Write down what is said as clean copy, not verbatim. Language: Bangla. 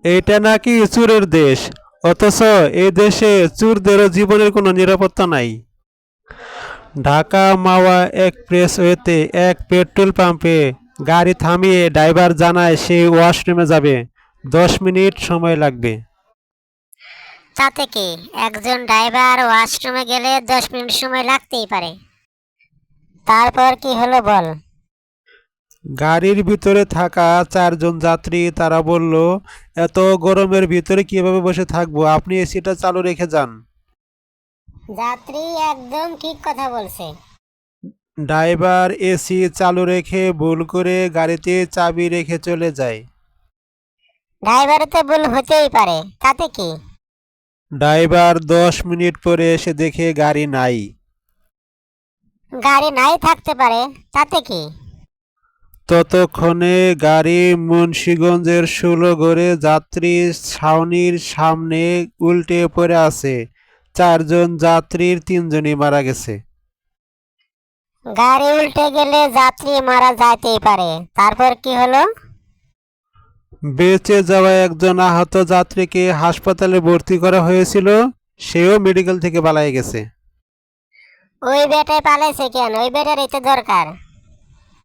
এটা নাকি চোরের দেশ, অথচ এই দেশে চোরদেরও জীবনের কোনো নিরাপত্তা নাই। ঢাকা মাওয়া এক্সপ্রেসওয়েতে এক পেট্রোল পাম্পে গাড়ি থামিয়ে ড্রাইভার জানায় সে ওয়াশরুমে যাবে, 10 মিনিট সময় লাগবে। তাতে কি, একজন ড্রাইভার ওয়াশরুমে গেলে 10 মিনিট সময় লাগতেই পারে। তারপর কি হলো বল। গাড়ির ভিতরে থাকা 4 জন যাত্রী তারা বলল, এত গরমের ভিতরে কিভাবে বসে থাকবো, আপনি এসিটা চালু রেখে যান। যাত্রী একদম ঠিক কথা বলছে। ড্রাইভার এসি চালু রেখে ভুল করে গাড়িতে চাবি রেখে চলে যায়। ড্রাইভারের তো ভুল হতেই পারে, তাতে কি। ড্রাইভার 10 মিনিট পরে এসে দেখে গাড়ি নাই। গাড়ি নাই থাকতে পারে, তাতে কি। ততক্ষণে গাড়ি মুন্সিগঞ্জের ষোলগড়ে যাত্রী ছাউনির সামনে উল্টে পড়ে আছে। 4 জন যাত্রীর 3জনই মারা গেছে। গাড়ি উল্টে গেলে যাত্রী মারা যাইতেই পারে, তারপর কি হলো। বেঁচে যাওয়া একজন আহত যাত্রীকে হাসপাতালে ভর্তি করা হয়েছিল, সেও মেডিকেল থেকে পালিয়ে গেছে। ওই বেটায় পালাইছে কেন, ওই বেটারই তো দরকার।